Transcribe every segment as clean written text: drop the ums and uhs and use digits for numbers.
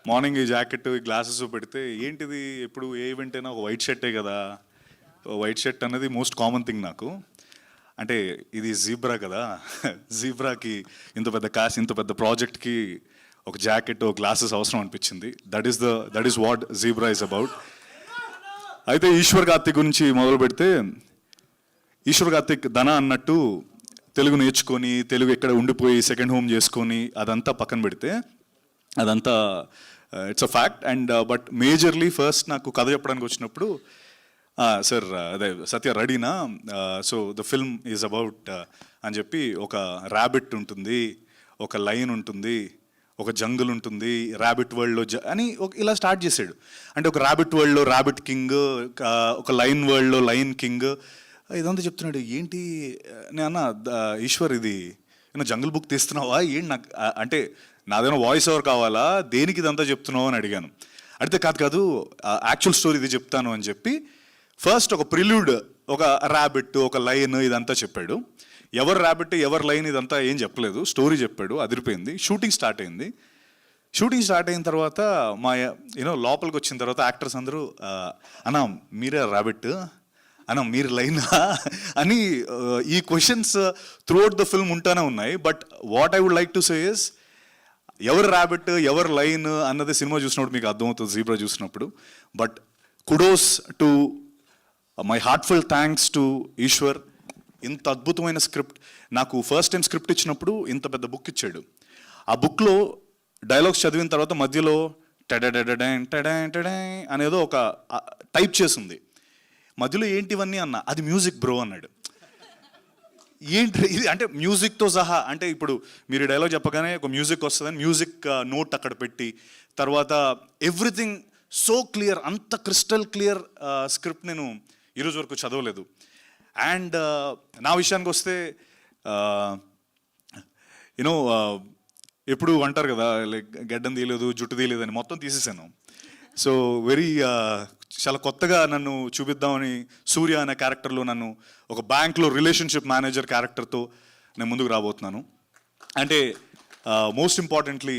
Morning ఈ jacket ఈ glasses పెడితే ఏంటిది ఎప్పుడు ఏ ఈవెంట్ అయినా ఒక వైట్ షర్టే కదా. వైట్ షర్ట్ అనేది మోస్ట్ కామన్ థింగ్ నాకు. అంటే ఇది జీబ్రా కదా, జీబ్రాకి ఇంత పెద్ద కాస్ట్, ఇంత పెద్ద ప్రాజెక్ట్కి ఒక జాకెట్ గ్లాసెస్ అవసరం అనిపించింది. That is what zebra is about. అయితే ఈశ్వర్ కార్తిక్ గురించి మొదలు పెడితే, ఈశ్వర్ కార్తిక్ ధన అన్నట్టు తెలుగు నేర్చుకొని తెలుగు ఎక్కడ ఉండిపోయి సెకండ్ హోమ్ చేసుకొని అదంతా పక్కన పెడితే అదంతా it's a fact. And but majorly first నాకు కథ చెప్పడానికి వచ్చినప్పుడు, సార్ అదే సత్య రెడీనా, so the film is about అని చెప్పి, ఒక ర్యాబిట్ ఉంటుంది, ఒక లైన్ ఉంటుంది, ఒక జంగుల్ ఉంటుంది, ర్యాబిట్ వరల్డ్లో అని ఇలా స్టార్ట్ చేశాడు. అంటే ఒక ర్యాబిట్ వరల్డ్లో ర్యాబిట్ కింగ్, ఒక లైన్ వరల్డ్లో లైన్ కింగ్, ఇదంతా చెప్తున్నాడు. ఏంటి నేను అన్న, ఈశ్వర్ ఇది ఏమన్నా జంగుల్ బుక్ తీస్తున్నావా ఏంటి, నాకు అంటే నాదేమో వాయిస్ ఓవర్ కావాలా, దేనికి ఇదంతా చెప్తున్నావు అని అడిగాను. అడిగితే కాదు యాక్చువల్ స్టోరీ ఇది చెప్తాను అని చెప్పి ఫస్ట్ ఒక ప్రిల్యూడ్, ఒక ర్యాబిట్, ఒక లైన్ ఇదంతా చెప్పాడు. ఎవరు ర్యాబిట్ ఎవరు లైన్ ఇదంతా ఏం చెప్పలేదు, స్టోరీ చెప్పాడు. అదిరిపోయింది. షూటింగ్ స్టార్ట్ అయింది. షూటింగ్ స్టార్ట్ అయిన తర్వాత మా లోపలికి వచ్చిన తర్వాత యాక్టర్స్ అందరూ, అన్నా మీరే ర్యాబిట్, అన్న మీరు లైనా అని ఈ క్వశ్చన్స్ త్రూఅవుట్ ద ఫిల్మ్ ఉంటానే ఉన్నాయి. But what I would like to say is, ఎవరు ర్యాబిట్ ఎవరు లైన్ అన్నది సినిమా చూసినప్పుడు మీకు అర్థమవుతుంది, జీబ్రా చూసినప్పుడు. But kudos to my heartful thanks to Eshwar. ఇంత అద్భుతమైన స్క్రిప్ట్ నాకు ఫస్ట్ టైం స్క్రిప్ట్ ఇచ్చినప్పుడు ఇంత పెద్ద బుక్ ఇచ్చాడు. ఆ బుక్లో డైలాగ్స్ చదివిన తర్వాత మధ్యలో అనేదో ఒక టైప్ చేసింది. మధ్యలో ఏంటివన్నీ అన్న, అది మ్యూజిక్ బ్రో అన్నాడు. ఏంటి ఇది అంటే మ్యూజిక్తో సహా, అంటే ఇప్పుడు మీరు డైలాగ్ చెప్పగానే ఒక మ్యూజిక్ వస్తుందని మ్యూజిక్ నోట్ అక్కడ పెట్టి, తర్వాత ఎవ్రీథింగ్ సో క్లియర్, అంత క్రిస్టల్ క్లియర్ స్క్రిప్ట్ నేను ఈరోజు వరకు చదవలేదు. అండ్ నా విషయానికి వస్తే, యూనో ఎప్పుడు అంటారు కదా, లైక్ గడ్డం తీయలేదు జుట్టు తీయలేదు అని, మొత్తం తీసేసాను. సో వెరీ చాలా కొత్తగా నన్ను చూపిద్దామని సూర్య అనే క్యారెక్టర్లో నన్ను ఒక బ్యాంక్లో రిలేషన్షిప్ మేనేజర్ క్యారెక్టర్తో నేను ముందుకు రాబోతున్నాను. అంటే మోస్ట్ ఇంపార్టెంట్లీ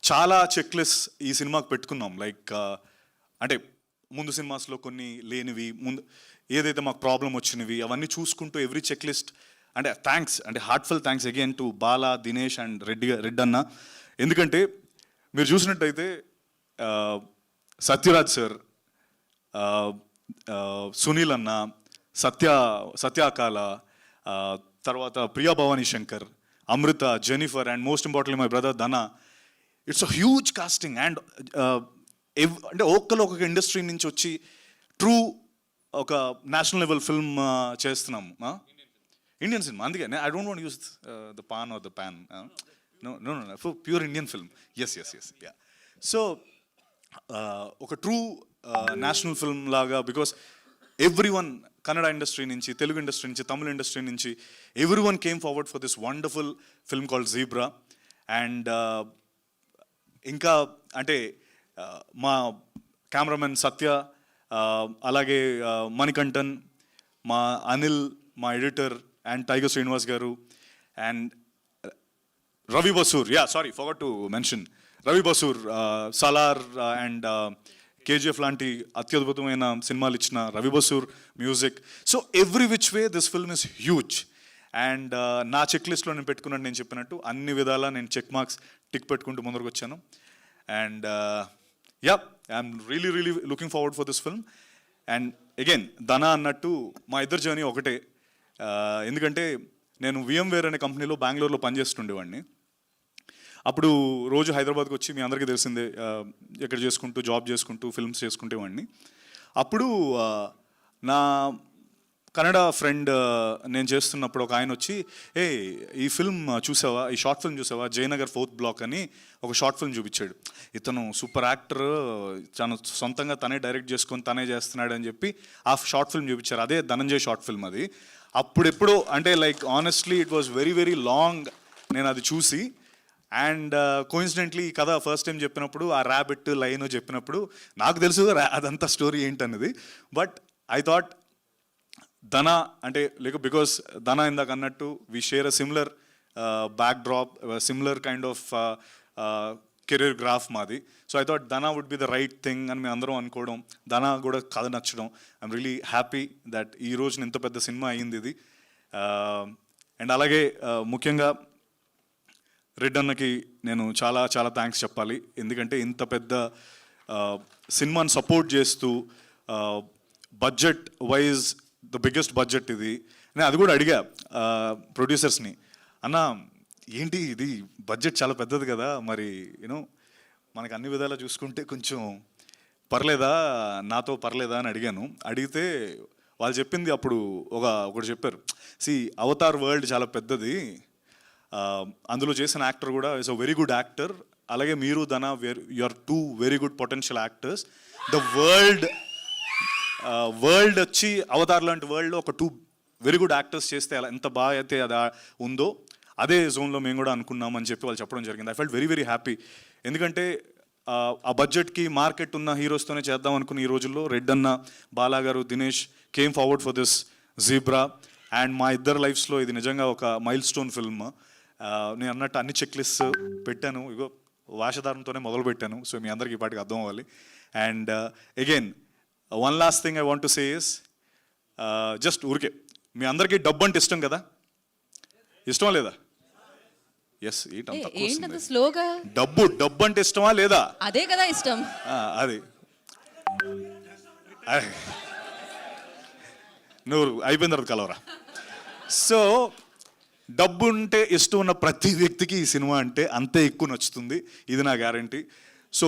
చాలా చెక్ లిస్ట్ ఈ సినిమాకి పెట్టుకున్నాం. లైక్ అంటే ముందు సినిమాస్లో కొన్ని లేనివి, ముందు ఏదైతే మాకు ప్రాబ్లం వచ్చినవి అవన్నీ చూసుకుంటూ ఎవ్రీ చెక్ లిస్ట్. అంటే థ్యాంక్స్, అంటే heartful thanks again to Bala, Dinesh and Reddy అన్న. ఎందుకంటే మీరు చూసినట్టయితే సత్యరాజ్ సార్, సునీల్ అన్న, సత్యాకాల, తర్వాత Priya Bhavani Shankar, Amrutha, Jennifer and most importantly my brother Dhana. It's a huge casting. And అంటే ఒక్కొక్క ఇండస్ట్రీ నుంచి వచ్చి ట్రూ ఒక నేషనల్ లెవెల్ ఫిల్మ్ చేస్తున్నాము. ఇండియన్ సినిమా, అందుకే I don't want use the pan or the pan, no pure Indian film. Yes yeah. So ఒక true national film లాగా, because everyone, Kannada industry నుంచి, తెలుగు ఇండస్ట్రీ నుంచి, Tamil industry నుంచి, everyone came forward for this wonderful film called zebra. And ఇంకా అంటే మా cameraman సత్య, అలాగే మణికంఠన్, మా అనిల్, మా ఎడిటర్ అండ్ టైగర్ శ్రీనివాస్ గారు, and Ravi Basur, sorry forgot to mention Ravi Basur, Salaar and KGF లాంటి అత్యద్భుతమైన సినిమాలు ఇచ్చిన Ravi Basur music. So every which way this film is huge. And నా చెక్ లిస్ట్లో నేను పెట్టుకున్నట్టు, నేను చెప్పినట్టు అన్ని విధాలా నేను చెక్ మార్క్స్ టిక్ పెట్టుకుంటూ ముందరకు వచ్చాను. And I'm really looking forward for this film. And again ధన అన్నట్టు మా ఇద్దరు జర్నీ ఒకటే. ఎందుకంటే నేను VMware అనే కంపెనీలో బెంగళూరులో పనిచేస్తుండేవాడిని. అప్పుడు రోజు హైదరాబాద్కి వచ్చి, మీ అందరికీ తెలిసిందే, ఎక్కడ చేసుకుంటూ జాబ్ చేసుకుంటూ ఫిల్మ్స్ చేసుకుంటేవాడిని. అప్పుడు నా కన్నడ ఫ్రెండ్ నేను చేస్తున్నప్పుడు ఒక ఆయన వచ్చి, ఈ ఫిల్మ్ చూసావా, ఈ షార్ట్ ఫిల్మ్ చూసావా, జయనగర్ 4th బ్లాక్ అని ఒక షార్ట్ ఫిల్మ్ చూపించాడు. ఇతను సూపర్ యాక్టర్, తను సొంతంగా తనే డైరెక్ట్ చేసుకొని తనే చేస్తున్నాడు అని చెప్పి ఆ షార్ట్ ఫిల్మ్ చూపించారు. అదే ధనంజయ్ షార్ట్ ఫిల్మ్ అది. అప్పుడెప్పుడు అంటే like honestly it was very long నేను అది చూసి. అండ్ కోయిన్సిడెంట్లీ ఈ కథ ఫస్ట్ టైం చెప్పినప్పుడు, ఆ ర్యాబిట్ లైన్ చెప్పినప్పుడు నాకు తెలుసు అదంతా స్టోరీ ఏంటన్నది. బట్ ఐ థాట్ ధన అంటే బికాస్ ధన ఇందాక అన్నట్టు we share a similar backdrop, similar kind of career graph మాది. So I thought Dhana would be the right thing అని మేము అందరం అనుకోవడం, ధనా కూడా కథ నచ్చడం. ఐఎమ్ రియలీ హ్యాపీ దట్ ఈ రోజున ఇంత పెద్ద సినిమా అయ్యింది ఇది. అండ్ అలాగే ముఖ్యంగా రెడ్ అన్నకి నేను చాలా చాలా థ్యాంక్స్ చెప్పాలి. ఎందుకంటే ఇంత పెద్ద సినిమాని సపోర్ట్ చేస్తూ budget wise the biggest budget ఇది. నేను అది కూడా అడిగా ప్రొడ్యూసర్స్ని, అన్న ఏంటి ఇది బడ్జెట్ చాలా పెద్దది కదా, మరి యూనో మనకు అన్ని విధాలా చూసుకుంటే కొంచెం పర్లేదా, నాతో పర్లేదా అని అడిగాను. అడిగితే వాళ్ళు చెప్పింది అప్పుడు ఒకటి చెప్పారు, అవతార్ వరల్డ్ చాలా పెద్దది, అందులో చేసిన యాక్టర్ కూడా is a very good actor, అలాగే మీరు Dhana you are too very good potential actors. The world వచ్చి అవతార్ లాంటి వరల్డ్లో ఒక టూ వెరీ గుడ్ యాక్టర్స్ చేస్తే అలా ఎంత బాగా అయితే అది ఉందో అదే జోన్లో మేము కూడా అనుకున్నామని చెప్పి వాళ్ళు చెప్పడం జరిగింది. I felt very very happy. ఎందుకంటే ఆ బడ్జెట్కి మార్కెట్ ఉన్న హీరోస్తోనే చేద్దాం అనుకున్న ఈ రోజుల్లో రెడ్ అన్న, బాలా గారు, Dinesh came forward for this zebra. And మా ఇద్దరు లైఫ్స్లో ఇది నిజంగా ఒక మైల్ స్టోన్ ఫిల్మ్. నేను అన్నట్టు అన్ని చెక్ లిస్ట్ పెట్టాను, ఇగో వాషధారంతోనే మొదలు పెట్టాను. సో మీ అందరికీ ఈ పాటికి అర్థం అవ్వాలి. And again one last thing I want to say is, just ఊరికే మీ అందరికీ డబ్బు అంటే ఇష్టం కదా, ఇష్టమా లేదా? ఎస్, స్లోగా డబ్బు అంటే ఇష్టమా లేదా? అదే కదా ఇష్టం. అది నువ్వు అయిపోయిన తర్వాత కలవరా. సో డబ్బు ఉంటే ఇష్టం ఉన్న ప్రతి వ్యక్తికి ఈ సినిమా అంటే అంతే ఎక్కువ నచ్చుతుంది, ఇది నా గ్యారంటీ. సో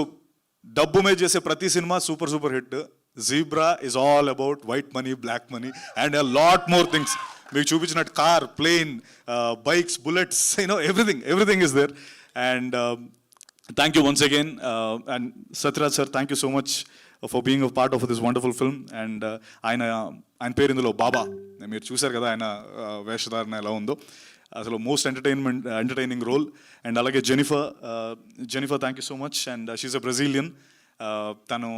డబ్బు మీద చేసే ప్రతి సినిమా super super hit. Zebra is all about white money, black money and a lot more things. మీకు చూపించినట్టు car, plane, bikes, bullets, everything is there. And thank you once again. And Sathyaraj sir, thank you so much for being a part of this wonderful film. And ఆయన పేరు ఇందులో బాబా, మీరు చూశారు కదా ఆయన వేషధారణ ఎలా ఉందో, అసలు మోస్ట్ ఎంటర్టైనింగ్ రోల్. అండ్ అలాగే Jennifer thank you so much. And she is a Brazilian. తను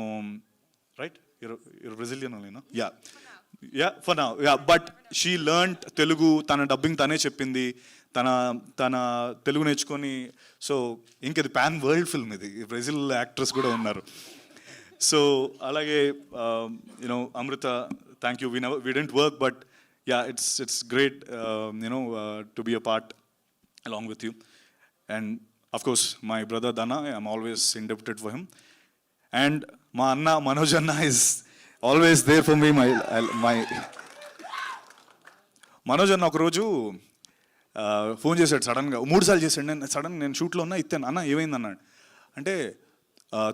right, you're Brazilian only, no? Yeah, for now. Yeah, but she learned Telugu. తన డబ్బింగ్ తనే చెప్పింది, తన తెలుగు నేర్చుకొని. సో ఇంకది పాన్ వరల్డ్ ఫిల్మ్, ఇది Brazil actress కూడా ఉన్నారు. సో అలాగే you know Amrita, thank you. We didn't work, but yeah, it's great to be a part along with you. And of course my brother Dana, I'm always indebted for him. And మా అన్న మనోజ్ అన్న is always there for me. my Manoj అన్న ఒకరోజు phone చేశాడు సడన్గా, 3 సార్లు చేశాడు. నేను షూట్లో ఉన్నా, ఇస్తాను అన్న ఏమైంది అన్నాడు. అంటే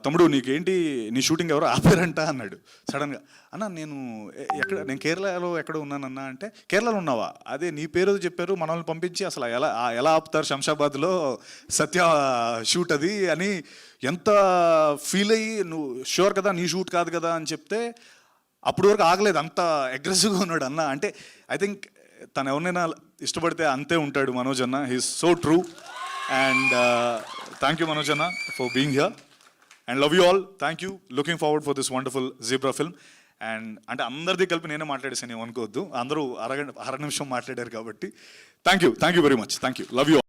తమ్ముడు నీకేంటి, నీ షూటింగ్ ఎవరో ఆపారంట అన్నాడు సడన్గా. అన్న నేను కేరళలో ఎక్కడ ఉన్నానన్నా అంటే, కేరళలో ఉన్నావా, అదే నీ పేరు చెప్పారు, మనల్ని పంపించి అసలు ఎలా ఆపుతారు శంషాబాద్లో, సత్య షూట్ అది అని ఎంత ఫీల్ అయ్యి, నువ్వు షూర్ కదా నీ షూట్ కాదు కదా అని చెప్తే అప్పటి వరకు ఆగలేదు, అంత అగ్రెసివ్గా ఉన్నాడు అన్న. అంటే ఐ థింక్ తను ఎవరినైనా ఇష్టపడితే అంతే ఉంటాడు మనోజ్ అన్న. He's so true. And thank you Manoj అన్న for being here. And love you all. Thank you. Looking forward for this wonderful Zebra film. And అంటే అందరిది కలిపి నేనే మాట్లాడేసాను, అనుకోవద్దు, అందరూ అర నిమిషం మాట్లాడారు కాబట్టి. Thank you very much. Thank you. Love you.